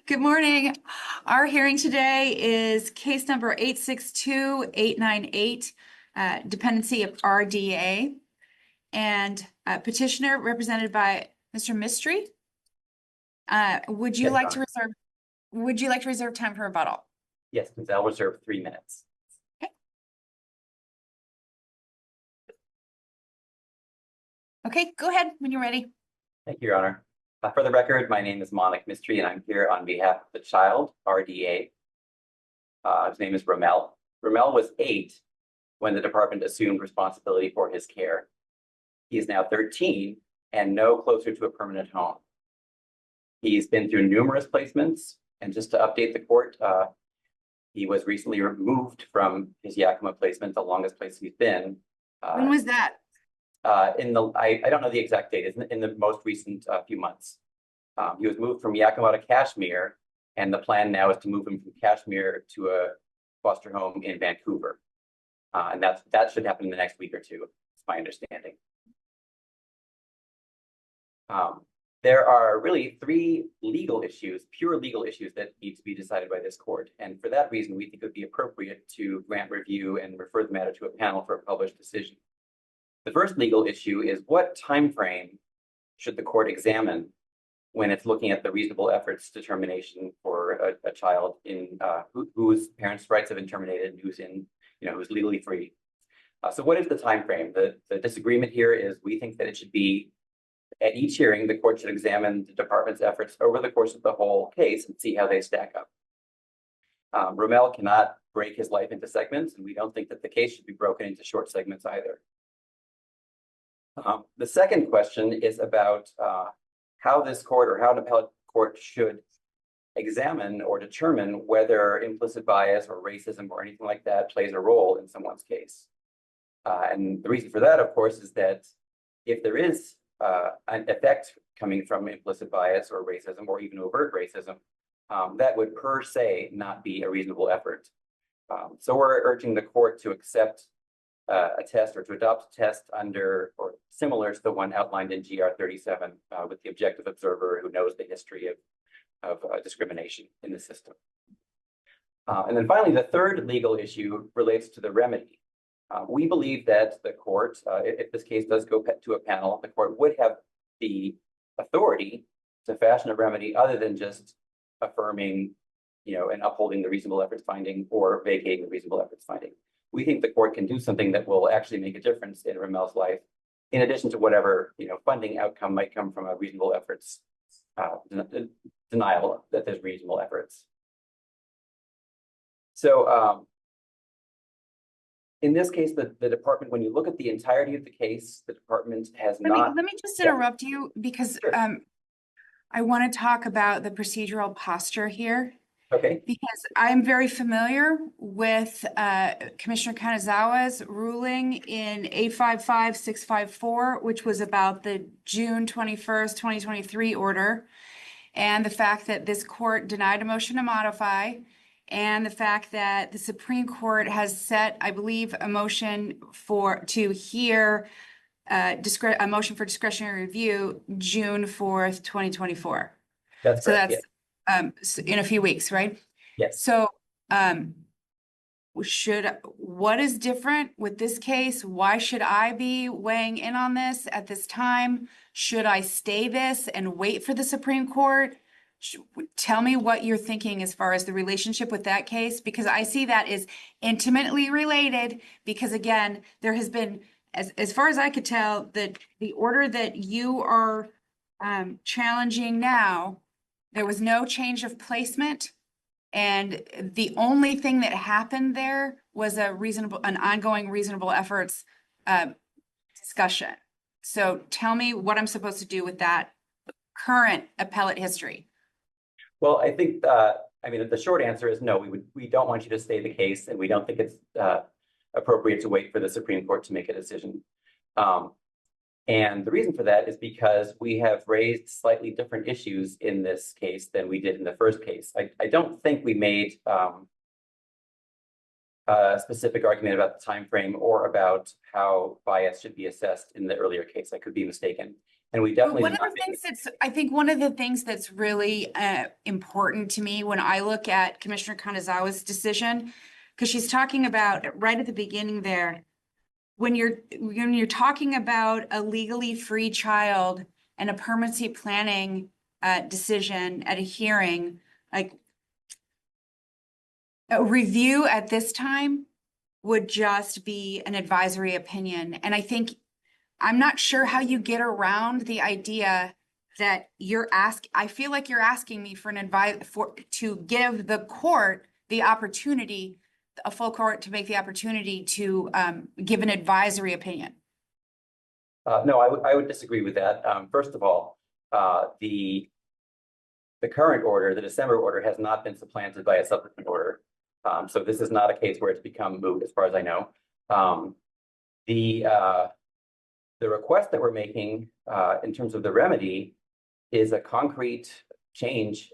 Good morning. Our hearing today is case number 862-898, dependency of RDA, and petitioner represented by Mr. Mystery. Would you Yes, like Your to Honor. reserve time for rebuttal? Yes, please. I'll reserve 3 minutes. Okay, go ahead when you're ready. Thank you, Your Honor. For the record, my name is Monik Mystery, and I'm here on behalf of the child, RDA. His name is Rommel. Rommel was 8 when the department assumed responsibility for his care. He is now 13 and no closer to a permanent home. He's been through numerous placements, and just to update the court, he was recently removed from his Yakima placement, the longest place he's been. When was that? I don't know the exact date. It's in the most recent few months. He was moved from Yakima to Kashmir, and the plan now is to move him from Kashmir to a foster home in Vancouver. And that should happen in the next week or two, is my understanding. There are really 3 legal issues, pure legal issues, that need to be decided by this court. And for that reason, we think it would be appropriate to grant review and refer the matter to a panel for a published decision. The first legal issue is, what time frame should the court examine when it's looking at the reasonable efforts determination for a child in whose parents' rights have been terminated and who's legally free. So what is the time frame? The disagreement here is, we think that it should be, at each hearing, the court should examine the department's efforts over the course of the whole case and see how they stack up. Rommel cannot break his life into segments, and we don't think that the case should be broken into short segments either. The second question is about how this court, or how an appellate court, should examine or determine whether implicit bias or racism or anything like that plays a role in someone's case. And the reason for that, of course, is that if there is an effect coming from implicit bias or racism, or even overt racism, that would per se not be a reasonable effort. So we're urging the court to accept a test, or to adopt a test under, or similar to the one outlined in GR 37, with the objective observer who knows the history of discrimination in the system. And then finally, the third legal issue relates to the remedy. We believe that the court, if this case does go to a panel, the court would have the authority to fashion a remedy other than just affirming, and upholding the reasonable efforts finding, or vacating the reasonable efforts finding. We think the court can do something that will actually make a difference in Rommel's life, in addition to whatever funding outcome might come from a reasonable efforts denial that there's reasonable efforts. So in this case, the department, when you look at the entirety of the case, the department has not. Let me just interrupt you, because Sure. I want to talk about the procedural posture here. Okay. Because I'm very familiar with Commissioner Kanazawa's ruling in 855-654, which was about the June 21st, 2023 order, and the fact that this court denied a motion to modify, and the fact that the Supreme Court has set, I believe, a motion to hear a motion for discretionary review June 4th, 2024. That's so correct. that's in a few weeks, right? Yes. So what is different with this case? Why should I be weighing in on this at this time? Should I stay this and wait for the Supreme Court? Tell me what you're thinking as far as the relationship with that case, because I see that is intimately related, because again, there has been, as far as I could tell, that the order that you are challenging now, there was no change of placement, and the only thing that happened there was an ongoing reasonable efforts discussion. So tell me what I'm supposed to do with that current appellate history. Well, I think, the short answer is no. We don't want you to stay the case, and we don't think it's appropriate to wait for the Supreme Court to make a decision. And the reason for that is because we have raised slightly different issues in this case than we did in the first case. I don't think we made a specific argument about the time frame or about how bias should be assessed in the earlier case. I could be mistaken. And we But definitely one did of the not make things that's, I think one of the things that's really important to me when I look at Commissioner Kanazawa's decision, because she's talking about right at the beginning there, when you're talking about a legally free child and a permanency planning decision at a hearing, like a review at this time would just be an advisory opinion. And I think I'm not sure how you get around the idea that I feel like you're asking me for an advice to give the court the opportunity, a full court to make the opportunity to give an advisory opinion. No, I would disagree with that. First of all, the current order, the December order, has not been supplanted by a subsequent order. So this is not a case where it's become moot, as far as I know. The request that we're making in terms of the remedy is a concrete change,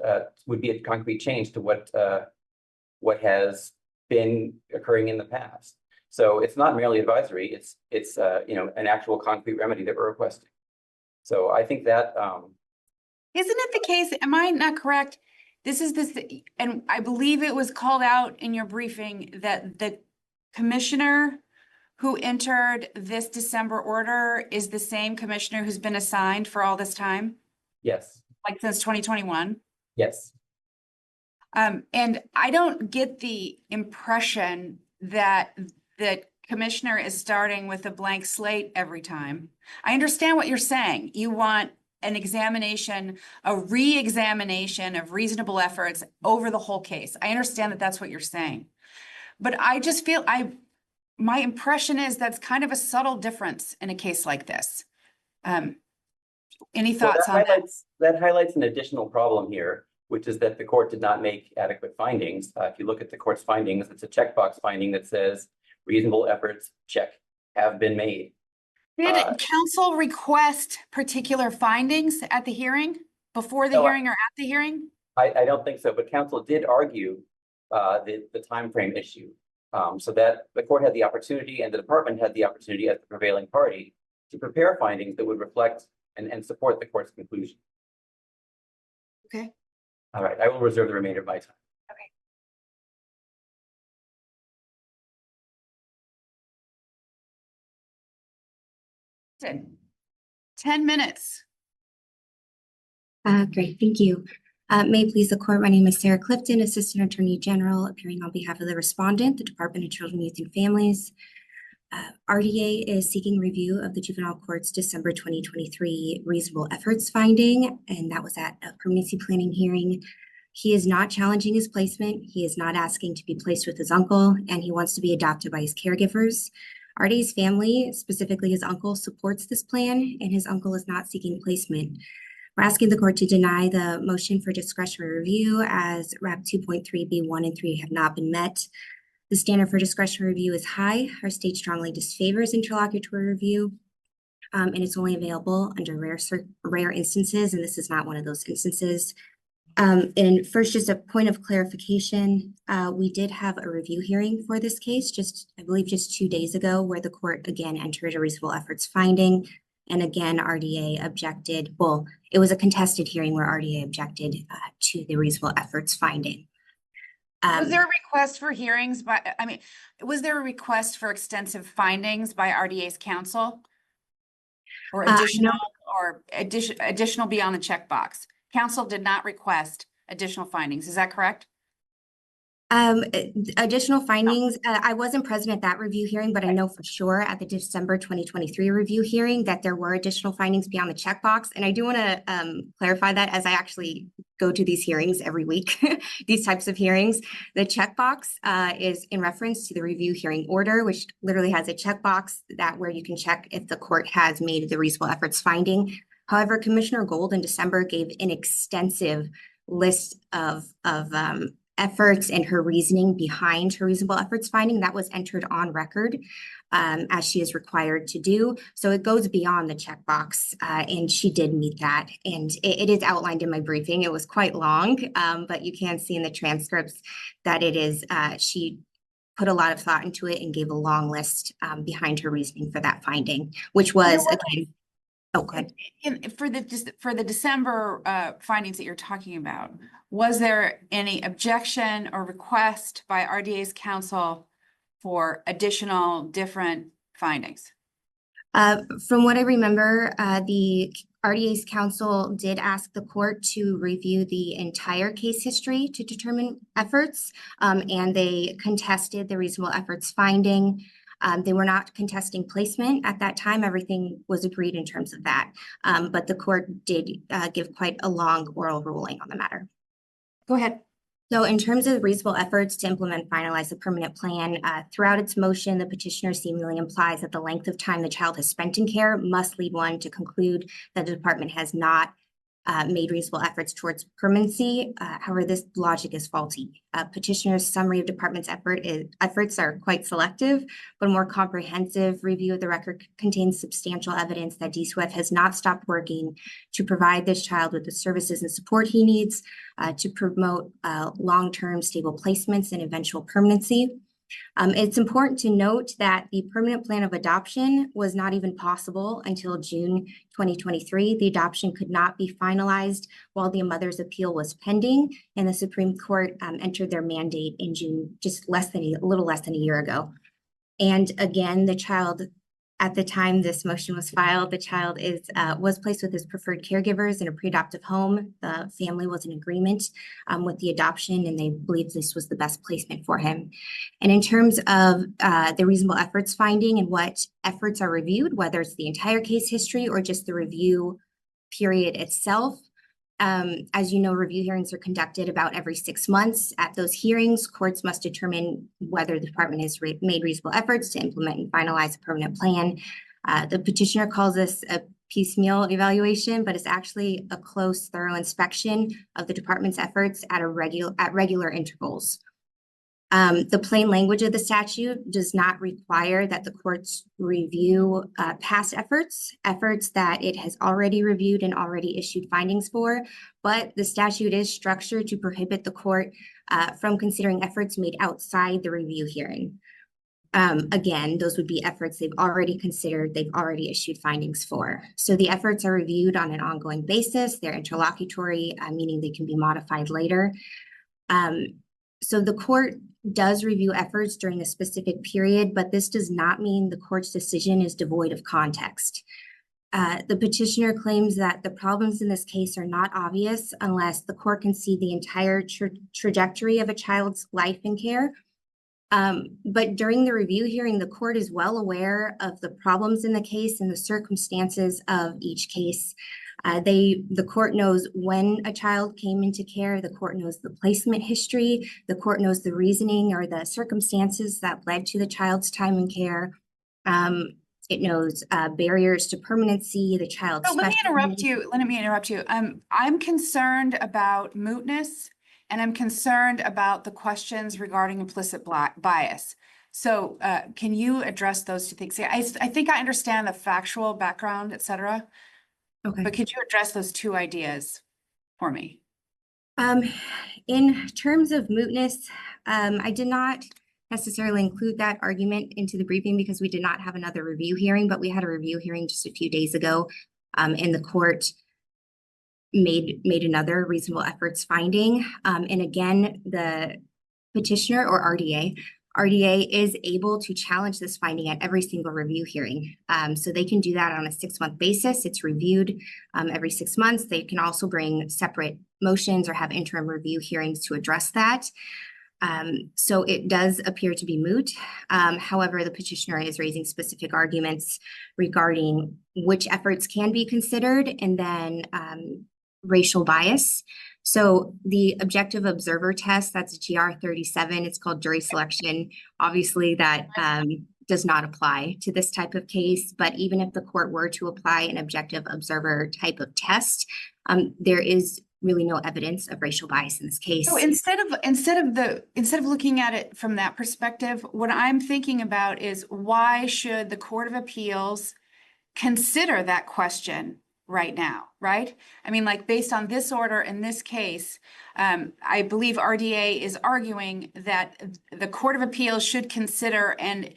would be a concrete change to what has been occurring in the past. So it's not merely advisory, it's you know, an actual concrete remedy that we're requesting. So I think that Isn't it the case, am I not correct? This is this, and I believe it was called out in your briefing that the commissioner who entered this December order is the same commissioner who's been assigned for all this time, yes, like since 2021. yes. And I don't get the impression that the commissioner is starting with a blank slate every time. I understand what you're saying. You want an examination, a re-examination of reasonable efforts over the whole case. I understand that that's what you're saying. But I just feel my impression is that's kind of a subtle difference in a case like this. Any thoughts on that? That highlights an additional problem here, which is that the court did not make adequate findings. If you look at the court's findings, it's a checkbox finding that says reasonable efforts, check, have been made. Did counsel request particular findings at the hearing, before the No, hearing or at the hearing? I don't think so, but counsel did argue the timeframe issue. So that the court had the opportunity and the department had the opportunity as the prevailing party to prepare findings that would reflect and support the court's conclusion. Okay. All right, I will reserve the remainder of my time. Okay. 10 minutes. Great, thank you. May it please the court, my name is Sarah Clifton, Assistant Attorney General, appearing on behalf of the respondent, the Department of Children, Youth, and Families. RDA is seeking review of the Juvenile Court's December 2023 reasonable efforts finding, and that was at a permanency planning hearing. He is not challenging his placement. He is not asking to be placed with his uncle, and he wants to be adopted by his caregivers. RDA's family, specifically his uncle, supports this plan, and his uncle is not seeking placement. We're asking the court to deny the motion for discretionary review as RAP 2.3B1 and 3 have not been met. The standard for discretionary review is high. Our state strongly disfavors interlocutory review, and it's only available under rare instances, and this is not one of those instances. And first, just a point of clarification, we did have a review hearing for this case, I believe just 2 days ago, where the court again entered a reasonable efforts finding. And again, RDA objected. Well, it was a contested hearing where RDA objected to the reasonable efforts finding. Was there a request for hearings was there a request for extensive findings by RDA's counsel? Or additional beyond the checkbox? Counsel did not request additional findings, is that correct? Additional findings, I wasn't present at that review hearing, but I know for sure at the December 2023 review hearing that there were additional findings beyond the checkbox. And I do want to clarify that as I actually go to these hearings every week, these types of hearings. The checkbox is in reference to the review hearing order, which literally has a checkbox where you can check if the court has made the reasonable efforts finding. However, Commissioner Gold in December gave an extensive list of efforts and her reasoning behind her reasonable efforts finding that was entered on record as she is required to do. So it goes beyond the checkbox and she did meet that. And it is outlined in my briefing. It was quite long, but you can see in the transcripts that it is, she put a lot of thought into it and gave a long list behind her reasoning for that finding, which was, again, Oh, good. For the December findings that you're talking about, was there any objection or request by RDA's counsel for additional different findings? From what I remember, the RDA's counsel did ask the court to review the entire case history to determine efforts, and they contested the reasonable efforts finding. They were not contesting placement at that time. Everything was agreed in terms of that. But the court did give quite a long oral ruling on the matter. Go ahead. So in terms of reasonable efforts to implement and finalize the permanent plan, throughout its motion, the petitioner seemingly implies that the length of time the child has spent in care must lead one to conclude that the department has not made reasonable efforts towards permanency. However, this logic is faulty. Petitioner's summary of department's efforts are quite selective, but a more comprehensive review of the record contains substantial evidence that DSWF has not stopped working to provide this child with the services and support he needs to promote long-term stable placements and eventual permanency. It's important to note that the permanent plan of adoption was not even possible until June 2023. The adoption could not be finalized while the mother's appeal was pending, and the Supreme Court entered their mandate in June, just a little less than a year ago. And again, the child, at the time this motion was filed, the child was placed with his preferred caregivers in a pre-adoptive home. The family was in agreement with the adoption, and they believed this was the best placement for him. And in terms of the reasonable efforts finding and what efforts are reviewed, whether it's the entire case history or just the review period itself, as you know, review hearings are conducted about every 6 months. At those hearings, courts must determine whether the department has made reasonable efforts to implement and finalize a permanent plan. The petitioner calls this a piecemeal evaluation, but it's actually a close, thorough inspection of the department's efforts at regular intervals. The plain language of the statute does not require that the courts review past efforts that it has already reviewed and already issued findings for, but the statute is structured to prohibit the court from considering efforts made outside the review hearing. Again, those would be efforts they've already considered, they've already issued findings for. So the efforts are reviewed on an ongoing basis. They're interlocutory, meaning they can be modified later. So the court does review efforts during a specific period, but this does not mean the court's decision is devoid of context. The petitioner claims that the problems in this case are not obvious unless the court can see the entire trajectory of a child's life and care. But during the review hearing, the court is well aware of the problems in the case and the circumstances of each case. The court knows when a child came into care, the court knows the placement history, the court knows the reasoning or the circumstances that led to the child's time in care. It knows barriers to permanency, the child's So let me interrupt you. I'm concerned about mootness, and I'm concerned about the questions regarding implicit bias. So can you address those two things? I think I understand the factual background, et cetera. Okay. But could you address those two ideas for me? In terms of mootness, I did not necessarily include that argument into the briefing because we did not have another review hearing, but we had a review hearing just a few days ago, and the court made another reasonable efforts finding. And again, the petitioner or RDA is able to challenge this finding at every single review hearing. So they can do that on a 6-month basis. It's reviewed every 6 months. They can also bring separate motions or have interim review hearings to address that. So it does appear to be moot. However, the petitioner is raising specific arguments regarding which efforts can be considered and then racial bias. So the objective observer test, that's GR 37, it's called jury selection. Obviously that does not apply to this type of case, but even if the court were to apply an objective observer type of test, there is really no evidence of racial bias in this case. So instead of looking at it from that perspective, what I'm thinking about is why should the Court of Appeals consider that question right now, right? I mean, like based on this order in this case, I believe RDA is arguing that the Court of Appeals should consider and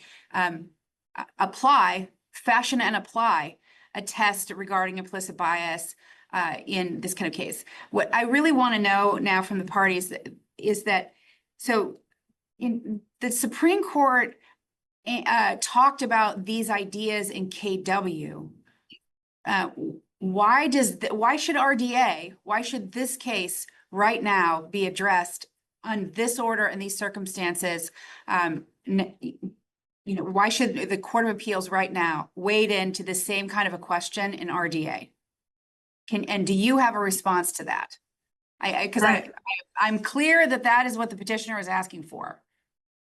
fashion and apply a test regarding implicit bias in this kind of case. What I really want to know now from the parties is that, so in the Supreme Court talked about these ideas in KW. Why should this case right now be addressed on this order in these circumstances? Why should the Court of Appeals right now wade into the same kind of a question in RDA? And do you have a response to that? I'm clear that that is what the petitioner is asking for.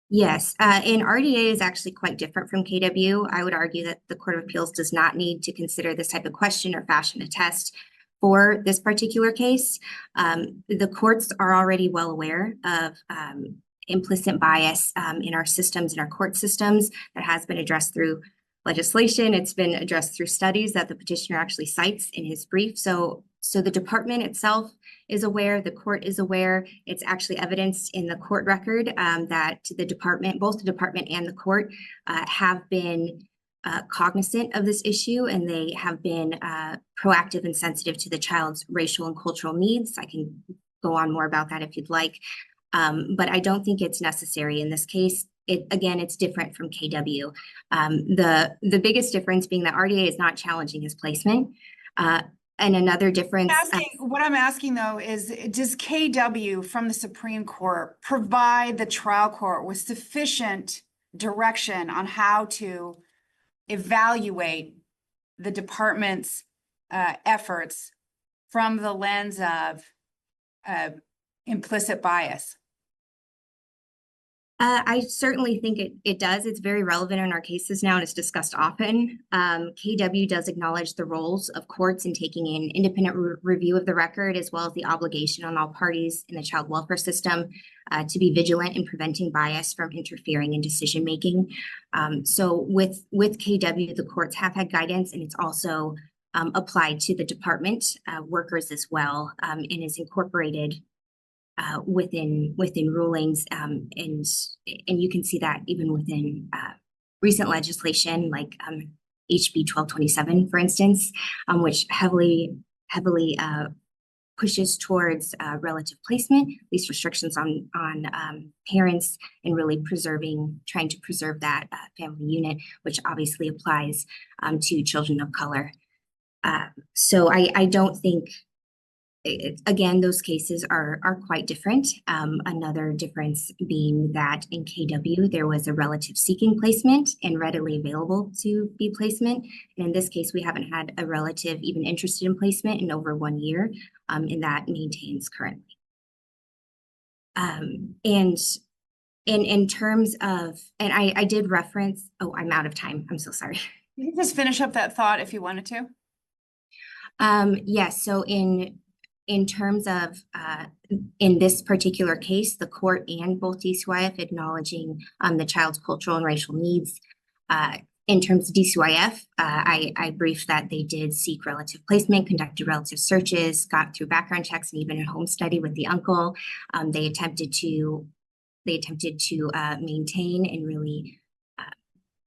Yes, and RDA is actually quite different from KW. I would argue that the Court of Appeals does not need to consider this type of question or fashion a test for this particular case. The courts are already well aware of implicit bias in our systems, in our court systems, that has been addressed through legislation. It's been addressed through studies that the petitioner actually cites in his brief. So the department itself is aware, the court is aware. It's actually evidenced in the court record that the department, both the department and the court have been cognizant of this issue, and they have been proactive and sensitive to the child's racial and cultural needs. I can go on more about that if you'd like, but I don't think it's necessary in this case. It's different from KW. The biggest difference being that RDA is not challenging his placement. And another difference. What I'm asking though is, does KW from the Supreme Court provide the trial court with sufficient direction on how to evaluate the department's efforts from the lens of implicit bias? I certainly think it does. It's very relevant in our cases now, and it's discussed often. KW does acknowledge the roles of courts in taking an independent review of the record, as well as the obligation on all parties in the child welfare system to be vigilant in preventing bias from interfering in decision making. So with KW, the courts have had guidance, and it's also applied to the department workers as well, and is incorporated within rulings, and you can see that even within recent legislation like HB 1227, for instance, which heavily pushes towards relative placement, these restrictions on parents, and really trying to preserve that family unit, which obviously applies to children of color. So I don't think. Again, those cases are quite different. Another difference being that in KW, there was a relative seeking placement and readily available to be placement. And in this case, we haven't had a relative even interested in placement in over 1 year, and that maintains currently. And in terms of, and I did reference, oh, I'm out of time. I'm so sorry. You can just finish up that thought if you wanted to. Yes, so in terms of, in this particular case, the court and both DCYF acknowledging the child's cultural and racial needs. In terms of DCYF, I briefed that they did seek relative placement, conducted relative searches, got through background checks, and even a home study with the uncle. They attempted to maintain and really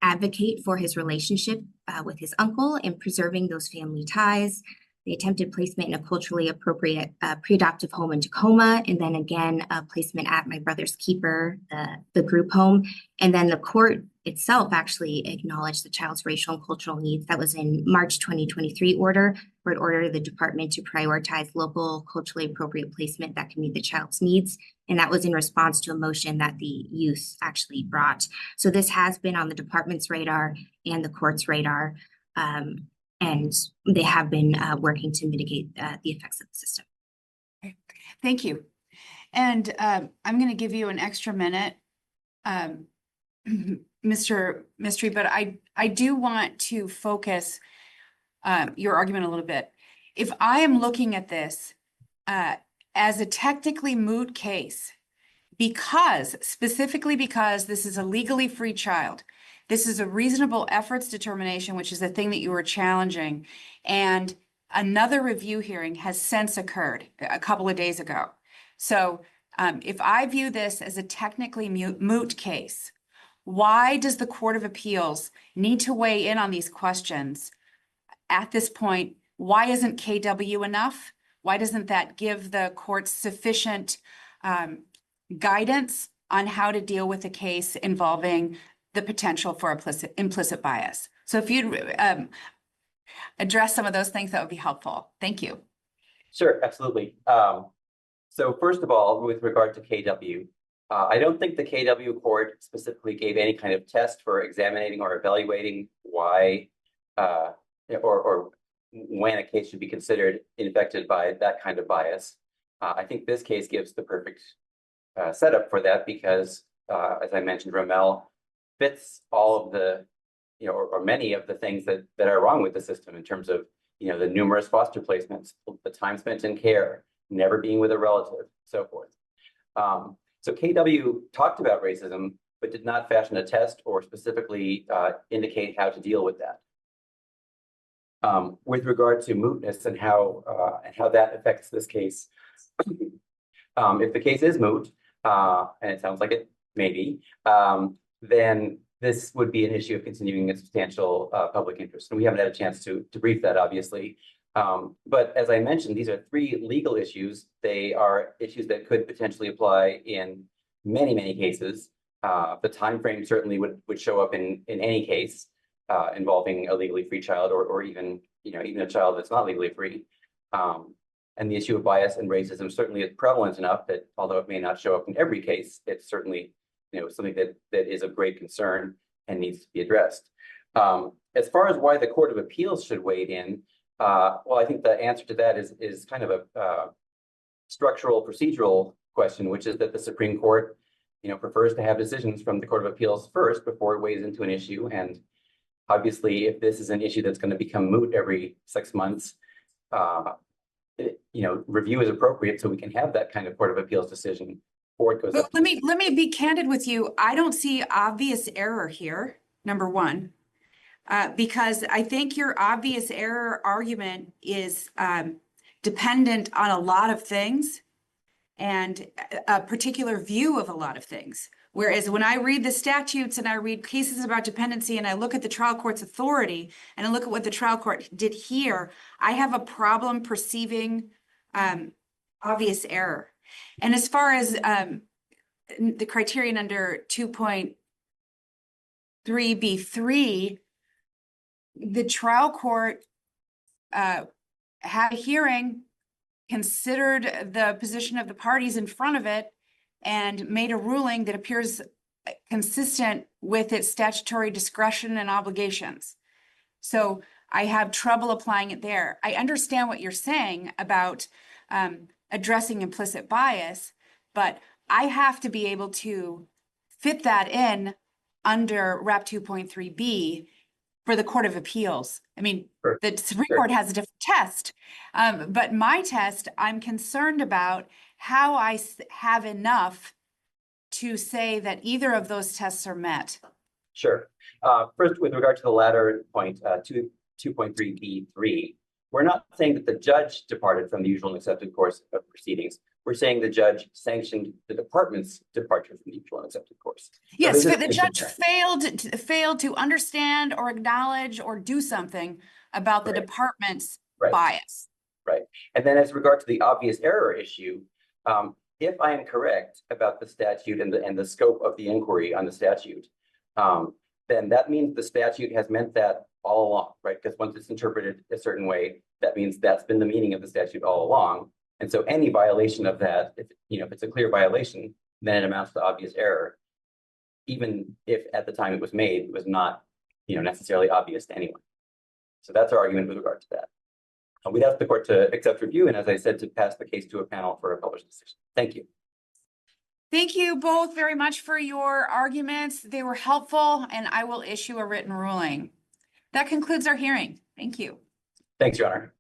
advocate for his relationship with his uncle and preserving those family ties. They attempted placement in a culturally appropriate pre-adoptive home in Tacoma, and then again, placement at My Brother's Keeper, the group home. And then the court itself actually acknowledged the child's racial and cultural needs. That was in March 2023 order, where it ordered the department to prioritize local culturally appropriate placement that can meet the child's needs. And that was in response to a motion that the youth actually brought. So this has been on the department's radar and the court's radar. And they have been working to mitigate the effects of the system. Okay. Thank you. And I'm going to give you an extra minute, Mr. Mystery, but I do want to focus your argument a little bit. If I am looking at this as a technically moot case, specifically because this is a legally free child, this is a reasonable efforts determination, which is the thing that you were challenging. And another review hearing has since occurred a couple of days ago. So if I view this as a technically moot case, why does the Court of Appeals need to weigh in on these questions at this point, why isn't KW enough? Why doesn't that give the courts sufficient guidance on how to deal with a case involving the potential for implicit bias? So if you'd address some of those things, that would be helpful. Thank you. Sure, absolutely. So first of all, with regard to KW, I don't think the KW court specifically gave any kind of test for examining or evaluating why or when a case should be considered infected by that kind of bias. I think this case gives the perfect setup for that because, as I mentioned, Rommel fits all of the, or many of the things that are wrong with the system in terms of, the numerous foster placements, the time spent in care, never being with a relative, so forth. So KW talked about racism, but did not fashion a test or specifically indicate how to deal with that. With regard to mootness and how that affects this case, if the case is moot, and it sounds like it may be, then this would be an issue of continuing a substantial public interest. And we haven't had a chance to brief that, obviously. But as I mentioned, these are three legal issues. They are issues that could potentially apply in many, many cases. The time frame certainly would show up in any case involving a legally free child or even, even a child that's not legally free. And the issue of bias and racism certainly is prevalent enough that although it may not show up in every case, it's certainly something that is of great concern and needs to be addressed. As far as why the Court of Appeals should weigh in, well, I think the answer to that is kind of a structural procedural question, which is that the Supreme Court, prefers to have decisions from the Court of Appeals first before it weighs into an issue. And obviously, if this is an issue that's going to become moot every 6 months, review is appropriate so we can have that kind of Court of Appeals decision before it goes up. Let me be candid with you. I don't see obvious error here, number one. Because I think your obvious error argument is dependent on a lot of things and a particular view of a lot of things. Whereas when I read the statutes and I read cases about dependency and I look at the trial court's authority and I look at what the trial court did here, I have a problem perceiving obvious error. And as far as the criterion under 2.3b3, the trial court had a hearing, considered the position of the parties in front of it, and made a ruling that appears consistent with its statutory discretion and obligations. So I have trouble applying it there. I understand what you're saying about addressing implicit bias, but I have to be able to fit that in under RAP 2.3b for the Court of Appeals. I mean, Sure. The Supreme Court has a different test, but my test, I'm concerned about how I have enough to say that either of those tests are met. Sure. First, with regard to the latter point, 2.3b3, we're not saying that the judge departed from the usual and accepted course of proceedings. We're saying the judge sanctioned the department's departure from the usual and accepted course. Yes, So but the judge failed to understand or acknowledge or do something about the department's bias. Right. And then as regard to the obvious error issue, if I am correct about the statute and the scope of the inquiry on the statute, then that means the statute has meant that all along, right? Because once it's interpreted a certain way, that means that's been the meaning of the statute all along. And so any violation of that, if it's a clear violation, then it amounts to obvious error, even if at the time it was made, it was not, necessarily obvious to anyone. So that's our argument with regard to that. We'd ask the court to accept review, and as I said, to pass the case to a panel for a published decision. Thank you. Thank you both very much for your arguments. They were helpful, and I will issue a written ruling. That concludes our hearing. Thank you. Thanks, Your Honor.